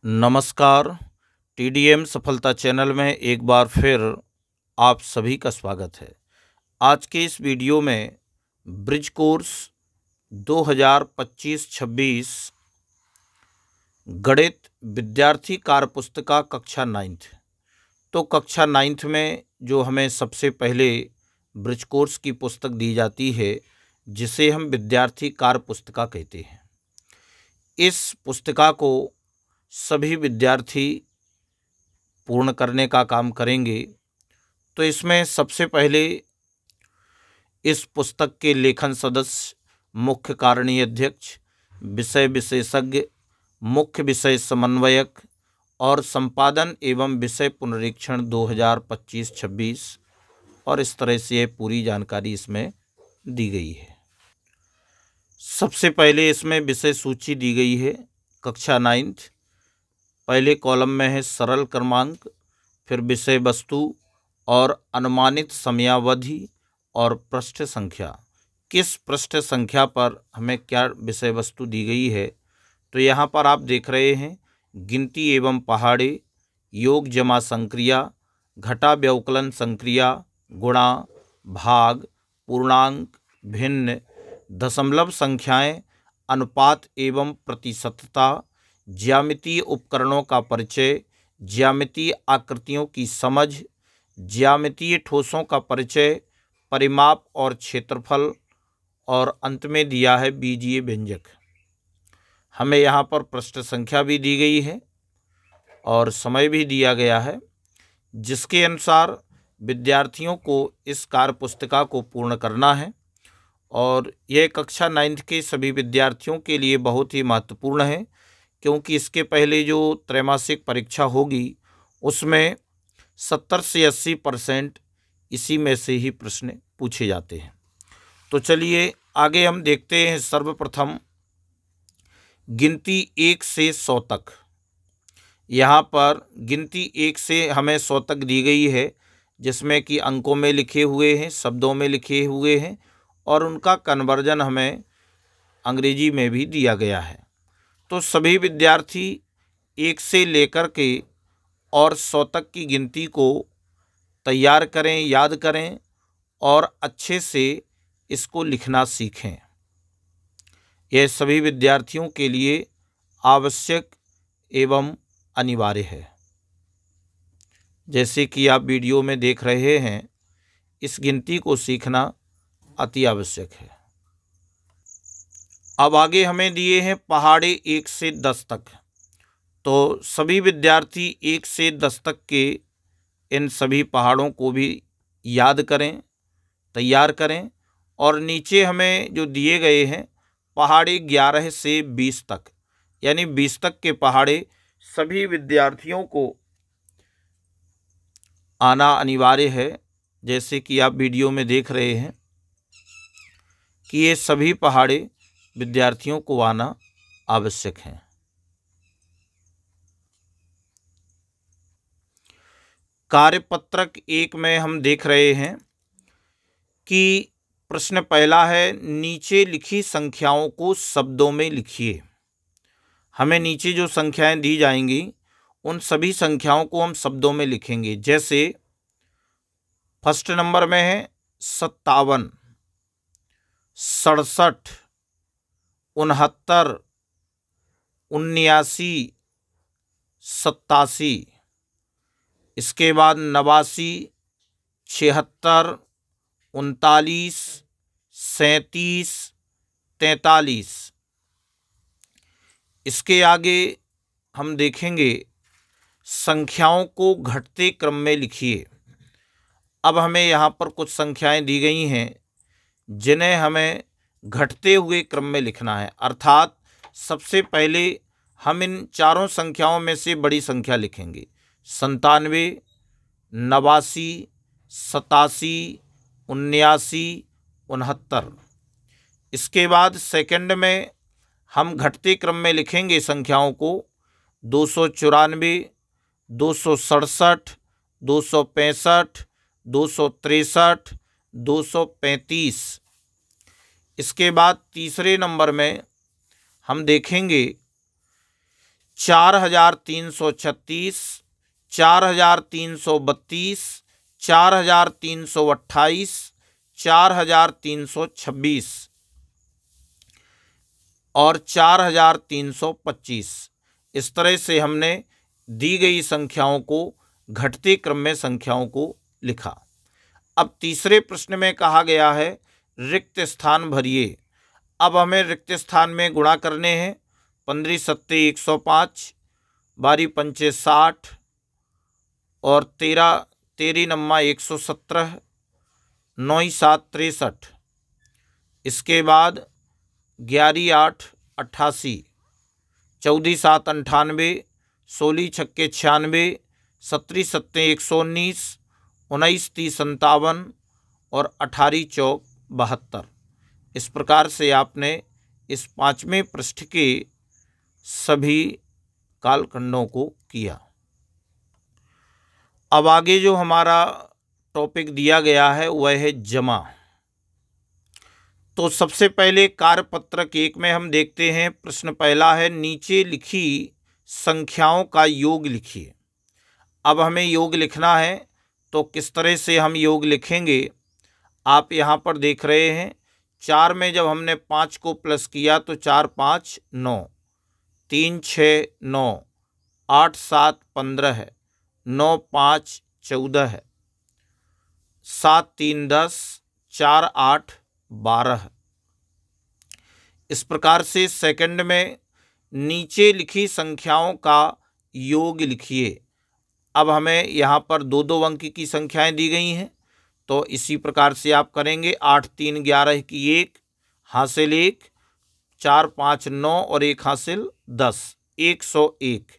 नमस्कार। टीडीएम सफलता चैनल में एक बार फिर आप सभी का स्वागत है। आज के इस वीडियो में ब्रिज कोर्स 2025-26 गणित विद्यार्थी कार्य पुस्तिका कक्षा 9th। तो कक्षा 9th में जो हमें सबसे पहले ब्रिज कोर्स की पुस्तक दी जाती है, जिसे हम विद्यार्थी कार्य पुस्तिका कहते हैं। इस पुस्तिका को सभी विद्यार्थी पूर्ण करने का काम करेंगे। तो इसमें सबसे पहले इस पुस्तक के लेखन सदस्य, मुख्य कारणीय अध्यक्ष, विषय विशेषज्ञ, मुख्य विषय समन्वयक और संपादन एवं विषय पुनरीक्षण 2025-26 और इस तरह से ये पूरी जानकारी इसमें दी गई है। सबसे पहले इसमें विषय सूची दी गई है। कक्षा 9th पहले कॉलम में है सरल क्रमांक, फिर विषय वस्तु और अनुमानित समयावधि और पृष्ठ संख्या। किस पृष्ठ संख्या पर हमें क्या विषय वस्तु दी गई है, तो यहाँ पर आप देख रहे हैं गिनती एवं पहाड़े, योग जमा संक्रिया, घटा व्यवकलन संक्रिया, गुणा, भाग, पूर्णांक, भिन्न, दशमलव संख्याएं, अनुपात एवं प्रतिशतता, ज्यामितीय उपकरणों का परिचय, ज्यामितीय आकृतियों की समझ, ज्यामितीय ठोसों का परिचय, परिमाप और क्षेत्रफल, और अंत में दिया है बीजीय व्यंजक। हमें यहाँ पर पृष्ठ संख्या भी दी गई है और समय भी दिया गया है, जिसके अनुसार विद्यार्थियों को इस कार्य पुस्तिका को पूर्ण करना है। और यह कक्षा 9th के सभी विद्यार्थियों के लिए बहुत ही महत्वपूर्ण है, क्योंकि इसके पहले जो त्रैमासिक परीक्षा होगी उसमें 70 से 80% इसी में से ही प्रश्न पूछे जाते हैं। तो चलिए आगे हम देखते हैं। सर्वप्रथम गिनती 1 से 100 तक। यहाँ पर गिनती 1 से हमें 100 तक दी गई है, जिसमें कि अंकों में लिखे हुए हैं, शब्दों में लिखे हुए हैं और उनका कन्वर्जन हमें अंग्रेजी में भी दिया गया है। तो सभी विद्यार्थी 1 से लेकर के और 100 तक की गिनती को तैयार करें, याद करें और अच्छे से इसको लिखना सीखें। यह सभी विद्यार्थियों के लिए आवश्यक एवं अनिवार्य है। जैसे कि आप वीडियो में देख रहे हैं, इस गिनती को सीखना अति आवश्यक है। अब आगे हमें दिए हैं पहाड़े 1 से 10 तक। तो सभी विद्यार्थी 1 से 10 तक के इन सभी पहाड़ों को भी याद करें, तैयार करें। और नीचे हमें जो दिए गए हैं पहाड़े 11 से 20 तक, यानी 20 तक के पहाड़े सभी विद्यार्थियों को आना अनिवार्य है। जैसे कि आप वीडियो में देख रहे हैं कि ये सभी पहाड़े विद्यार्थियों को आना आवश्यक है। कार्यपत्रक 1 में हम देख रहे हैं कि प्रश्न पहला है, नीचे लिखी संख्याओं को शब्दों में लिखिए। हमें नीचे जो संख्याएं दी जाएंगी उन सभी संख्याओं को हम शब्दों में लिखेंगे। जैसे फर्स्ट नंबर में है 57, 67, 69, 79, 87। इसके बाद 89, 76, 39, 37, 43। इसके आगे हम देखेंगे संख्याओं को घटते क्रम में लिखिए। अब हमें यहाँ पर कुछ संख्याएं दी गई हैं जिन्हें हमें घटते हुए क्रम में लिखना है। अर्थात सबसे पहले हम इन चारों संख्याओं में से बड़ी संख्या लिखेंगे। 97, 89, 87, 79, 69। इसके बाद सेकंड में हम घटते क्रम में लिखेंगे संख्याओं को। 294, 267, 265, 263, 235। इसके बाद तीसरे नंबर में हम देखेंगे 4,336, 4,332, 4,328, 4,326 और 4,325। इस तरह से हमने दी गई संख्याओं को घटते क्रम में संख्याओं को लिखा। अब तीसरे प्रश्न में कहा गया है रिक्त स्थान भरिए। अब हमें रिक्त स्थान में गुणा करने हैं। 15 सत्ते 105, 12 पंचे 60 और 13 नम्मा 117, 9 7 63। इसके बाद 11 8 88, 14 7 98, 16 छक्के 96, 17 सत्ते 119, 19 30 57 और 18 चौक 72। इस प्रकार से आपने इस 5वें पृष्ठ के सभी कालखंडों को किया। अब आगे जो हमारा टॉपिक दिया गया है वह है जमा। तो सबसे पहले कार्यपत्रक 1 में हम देखते हैं प्रश्न पहला है नीचे लिखी संख्याओं का योग लिखिए। अब हमें योग लिखना है, तो किस तरह से हम योग लिखेंगे आप यहाँ पर देख रहे हैं। 4 में जब हमने 5 को प्लस किया तो 4 5 9, 3 6 9, 8 7 15 है, 9 5 14 है, 7 3 10, 4 8 12 है। इस प्रकार से सेकंड में नीचे लिखी संख्याओं का योग लिखिए। अब हमें यहाँ पर 2-2 अंक की संख्याएं दी गई हैं, तो इसी प्रकार से आप करेंगे। 8 3 11 की 1 हासिल 1, 4 5 9 और 1 हासिल 10, 101।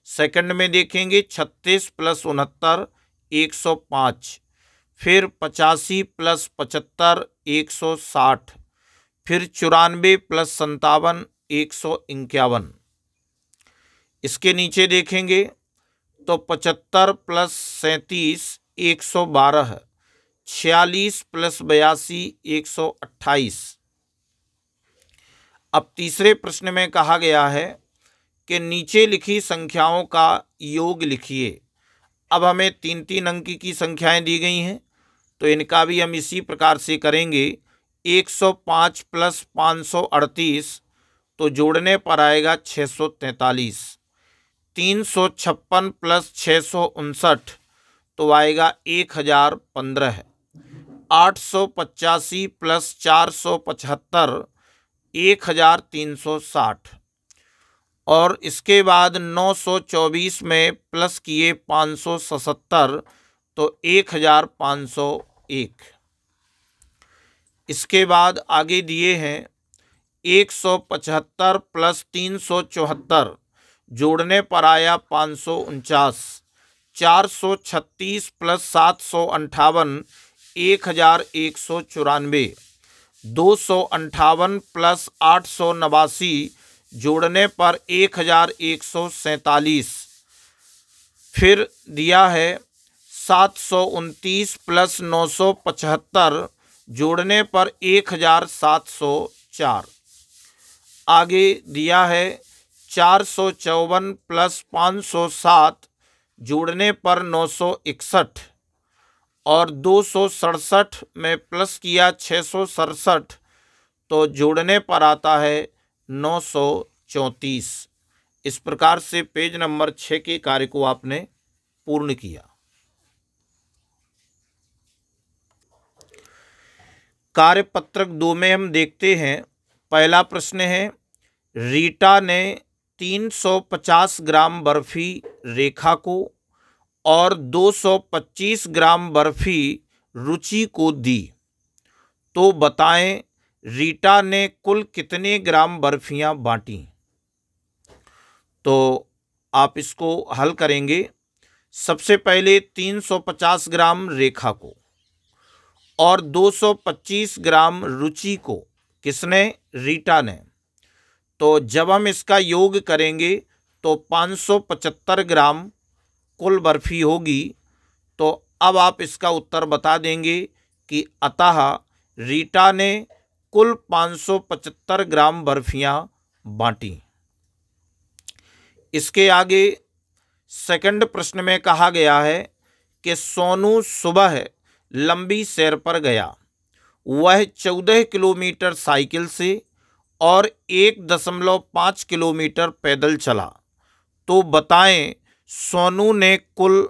सेकंड में देखेंगे 36 प्लस 69 105, फिर 85 प्लस 75 160, फिर 94 प्लस 57 151। इसके नीचे देखेंगे तो 75 प्लस 37 112 है, 46 प्लस 82 128। अब तीसरे प्रश्न में कहा गया है कि नीचे लिखी संख्याओं का योग लिखिए। अब हमें 3-3 अंक की संख्याएं दी गई हैं, तो इनका भी हम इसी प्रकार से करेंगे। 105 प्लस 538 तो जोड़ने पर आएगा 643। 356 प्लस 659 तो आएगा 1015 है। 885 प्लस 475 1360 और इसके बाद 924 में प्लस किए 577 तो 1501। इसके बाद आगे दिए हैं 175 प्लस 374 जोड़ने पर आया 549। 436 प्लस 758 1194। 258 प्लस 889 जोड़ने पर 1147। फिर दिया है 729 प्लस 975 जोड़ने पर 1704। आगे दिया है 454 प्लस 507 जोड़ने पर 961 और 267 में प्लस किया 667 तो जोड़ने पर आता है 934। इस प्रकार से पेज नंबर 6 के कार्य को आपने पूर्ण किया। कार्यपत्रक 2 में हम देखते हैं पहला प्रश्न है रीटा ने 350 ग्राम बर्फी रेखा को और 225 ग्राम बर्फी रुचि को दी, तो बताएं रीटा ने कुल कितने ग्राम बर्फियां बांटी। तो आप इसको हल करेंगे। सबसे पहले 350 ग्राम रेखा को और 225 ग्राम रुचि को किसने, रीटा ने। तो जब हम इसका योग करेंगे तो 575 ग्राम कुल बर्फी होगी। तो अब आप इसका उत्तर बता देंगे कि अतः रीटा ने कुल 575 ग्राम बर्फियां बांटी। इसके आगे सेकंड प्रश्न में कहा गया है कि सोनू सुबह लंबी सैर पर गया। वह 14 किलोमीटर साइकिल से और 1.5 किलोमीटर पैदल चला। तो बताएं सोनू ने कुल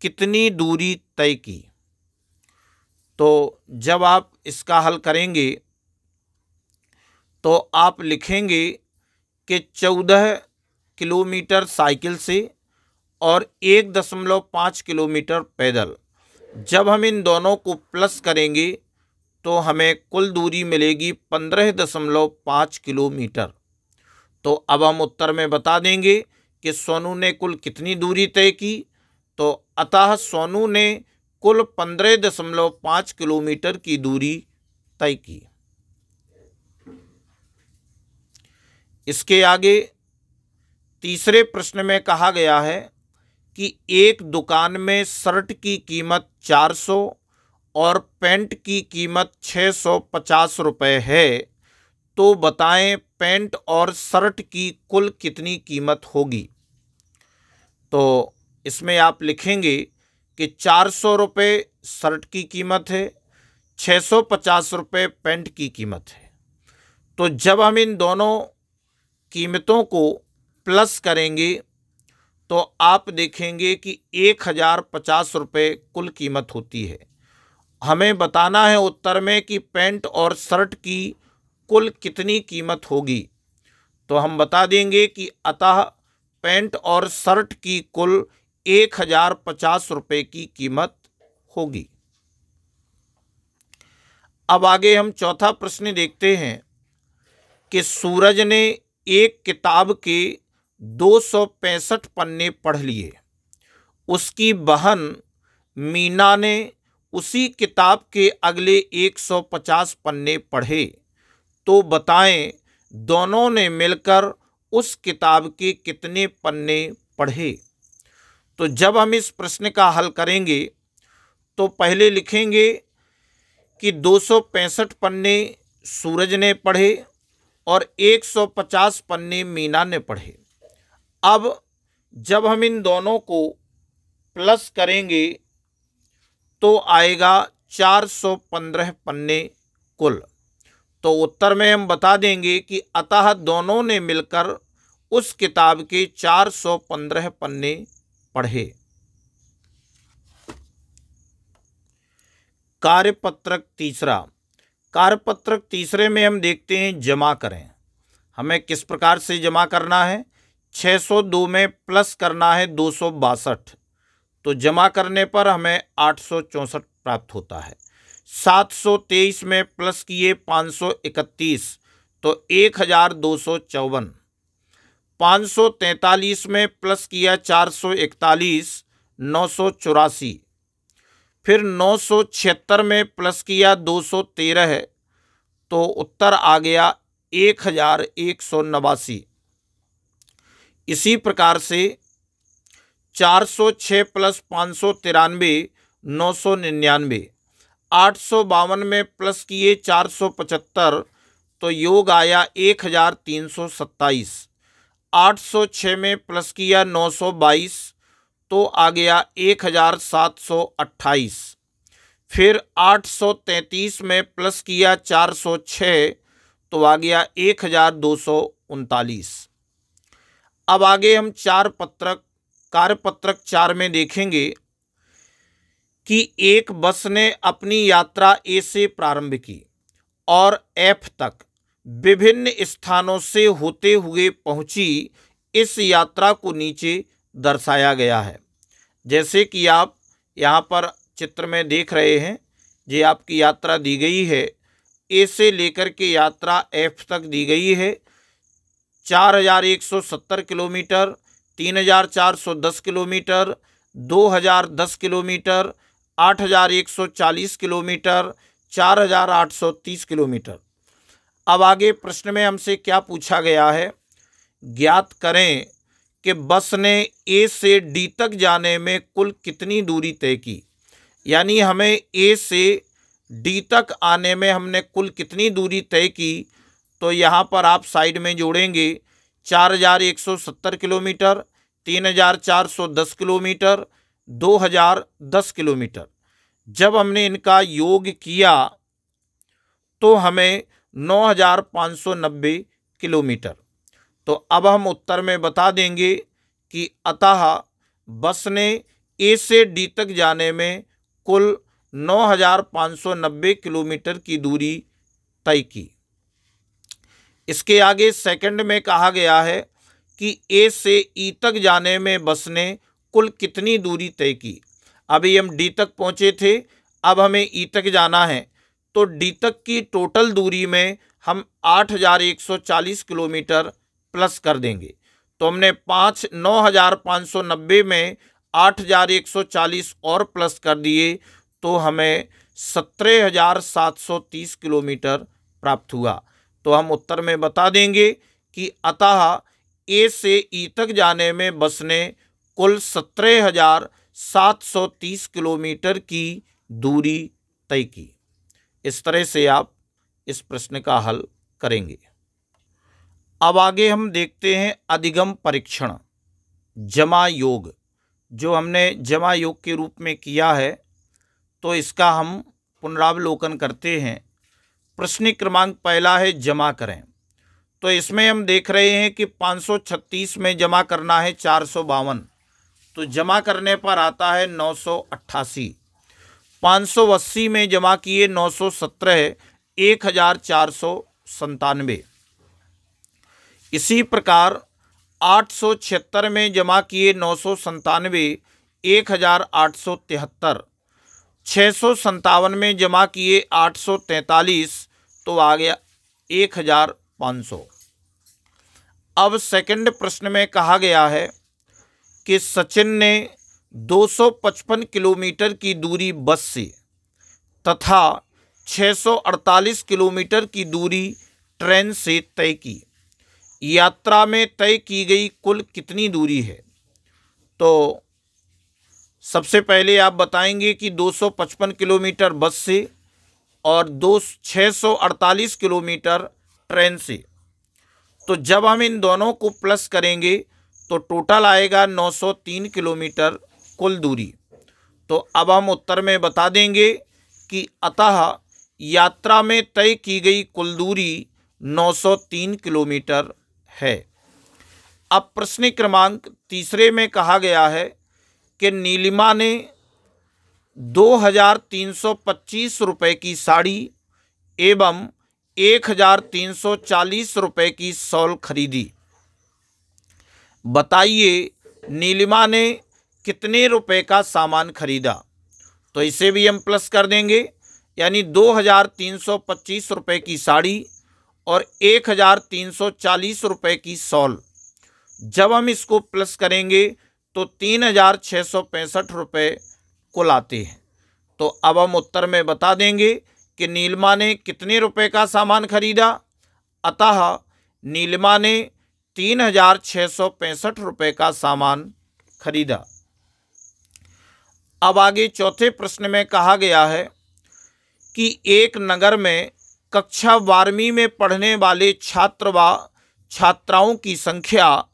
कितनी दूरी तय की। तो जब आप इसका हल करेंगे तो आप लिखेंगे कि 14 किलोमीटर साइकिल से और 1.5 किलोमीटर पैदल। जब हम इन दोनों को प्लस करेंगे तो हमें कुल दूरी मिलेगी 15.5 किलोमीटर। तो अब हम उत्तर में बता देंगे कि सोनू ने कुल कितनी दूरी तय की। तो अतः सोनू ने कुल 15.5 किलोमीटर की दूरी तय की। इसके आगे तीसरे प्रश्न में कहा गया है कि एक दुकान में शर्ट की कीमत 400 और पैंट की कीमत 650 रुपये है। तो बताएं पैंट और शर्ट की कुल कितनी कीमत होगी। तो इसमें आप लिखेंगे कि 400 रुपये शर्ट की कीमत है, 650 रुपये पैंट की कीमत है। तो जब हम इन दोनों कीमतों को प्लस करेंगे तो आप देखेंगे कि 1050 रुपये कुल कीमत होती है। हमें बताना है उत्तर में कि पैंट और शर्ट की कुल कितनी कीमत होगी। तो हम बता देंगे कि अतः पैंट और शर्ट की कुल 1050 रुपये की कीमत होगी। अब आगे हम चौथा प्रश्न देखते हैं कि सूरज ने एक किताब के 265 पन्ने पढ़ लिए। उसकी बहन मीना ने उसी किताब के अगले 150 पन्ने पढ़े। तो बताएं दोनों ने मिलकर उस किताब के कितने पन्ने पढ़े। तो जब हम इस प्रश्न का हल करेंगे तो पहले लिखेंगे कि 265 पन्ने सूरज ने पढ़े और 150 पन्ने मीना ने पढ़े। अब जब हम इन दोनों को प्लस करेंगे तो आएगा 415 पन्ने कुल। तो उत्तर में हम बता देंगे कि अतः दोनों ने मिलकर उस किताब के 415 पन्ने पढ़े। कार्यपत्रक तीसरा। कार्यपत्रक तीसरे में हम देखते हैं जमा करें। हमें किस प्रकार से जमा करना है। 602 में प्लस करना है 262। तो जमा करने पर हमें 864 प्राप्त होता है। 723 में प्लस किए 531 तो 1254। 543 में प्लस किया 441 984। फिर 976 में प्लस किया 213 तो उत्तर आ गया 1189। इसी प्रकार से 406 प्लस 593 999। 852 में प्लस किए 475 तो योग आया 1327। 806 में प्लस किया 922 तो आ गया 1728। फिर 833 में प्लस किया 406 तो आ गया 1239। अब आगे हम कार्यपत्रक 4 में देखेंगे कि एक बस ने अपनी यात्रा ए से प्रारंभ की और एफ तक विभिन्न स्थानों से होते हुए पहुंची। इस यात्रा को नीचे दर्शाया गया है। जैसे कि आप यहाँ पर चित्र में देख रहे हैं, ये आपकी यात्रा दी गई है। ए से लेकर के यात्रा एफ तक दी गई है। 4170 kilometre, 3410 kilometre, 2010 kilometre, 8140 kilometre, 4830 kilometre. अब आगे प्रश्न में हमसे क्या पूछा गया है। ज्ञात करें कि बस ने ए से डी तक जाने में कुल कितनी दूरी तय की। यानी हमें ए से डी तक आने में हमने कुल कितनी दूरी तय की। तो यहाँ पर आप साइड में जोड़ेंगे 4170 किलोमीटर, 3410 किलोमीटर, 2010 किलोमीटर। जब हमने इनका योग किया तो हमें 9590 किलोमीटर। तो अब हम उत्तर में बता देंगे कि अतः बस ने ए से डी तक जाने में कुल 9590 किलोमीटर की दूरी तय की। इसके आगे सेकंड में कहा गया है कि ए से ई तक जाने में बस ने कुल कितनी दूरी तय की। अभी हम डी तक पहुंचे थे, अब हमें ई तक जाना है, तो डी तक की टोटल दूरी में हम 8140 किलोमीटर प्लस कर देंगे। तो हमने 9590 में 8140 और प्लस कर दिए तो हमें 17730 किलोमीटर प्राप्त हुआ। तो हम उत्तर में बता देंगे कि अतः ए से ई तक जाने में बस ने कुल 17730 किलोमीटर की दूरी तय की। इस तरह से आप इस प्रश्न का हल करेंगे। अब आगे हम देखते हैं अधिगम परीक्षण, जमा योग। जो हमने जमा योग के रूप में किया है तो इसका हम पुनरावलोकन करते हैं। प्रश्न क्रमांक पहला है जमा करें। तो इसमें हम देख रहे हैं कि 536 में जमा करना है 452, तो जमा करने पर आता है 988। 580 में जमा किए 917, 1497। इसी प्रकार 876 में जमा किए 997, 1873। 657 में जमा किए 843, तो आ गया 1500। अब सेकंड प्रश्न में कहा गया है कि सचिन ने 255 किलोमीटर की दूरी बस से तथा 648 किलोमीटर की दूरी ट्रेन से तय की। यात्रा में तय की गई कुल कितनी दूरी है? तो सबसे पहले आप बताएंगे कि 255 किलोमीटर बस से और 648 किलोमीटर ट्रेन से। तो जब हम इन दोनों को प्लस करेंगे तो टोटल आएगा 903 किलोमीटर कुल दूरी। तो अब हम उत्तर में बता देंगे कि अतः यात्रा में तय की गई कुल दूरी 903 किलोमीटर है। अब प्रश्न क्रमांक तीसरे में कहा गया है कि नीलिमा ने 2325 रुपये की साड़ी एवं 1340 रुपये की शॉल खरीदी। बताइए नीलिमा ने कितने रुपए का सामान खरीदा? तो इसे भी हम प्लस कर देंगे, यानी 2325 रुपये की साड़ी और 1340 रुपये की शॉल। जब हम इसको प्लस करेंगे तो 3665 रुपये कुल आते हैं। तो अब हम उत्तर में बता देंगे कि नीलिमा ने कितने रुपए का सामान खरीदा। अतः नीलिमा ने 3665 रुपये का सामान खरीदा। अब आगे चौथे प्रश्न में कहा गया है कि एक नगर में कक्षा 12वीं में पढ़ने वाले छात्र व छात्राओं की संख्या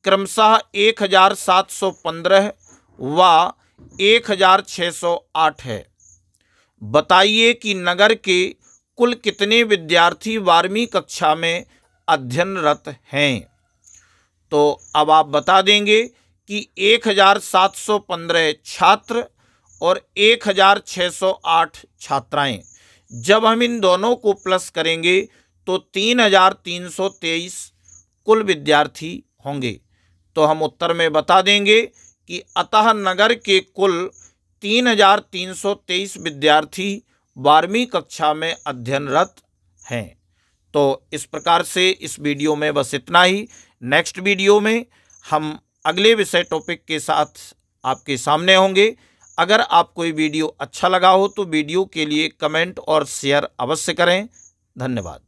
क्रमशः 1715 व 1608 है। बताइए कि नगर के कुल कितने विद्यार्थी 12वीं कक्षा में अध्ययनरत हैं। तो अब आप बता देंगे कि 1715 छात्र और 1608 छात्राएं। जब हम इन दोनों को प्लस करेंगे तो 3323 कुल विद्यार्थी होंगे। तो हम उत्तर में बता देंगे कि अतः नगर के कुल 3323 विद्यार्थी 12वीं कक्षा में अध्ययनरत हैं। तो इस प्रकार से इस वीडियो में बस इतना ही। नेक्स्ट वीडियो में हम अगले विषय टॉपिक के साथ आपके सामने होंगे। अगर आपको ये वीडियो अच्छा लगा हो तो वीडियो के लिए कमेंट और शेयर अवश्य करें। धन्यवाद।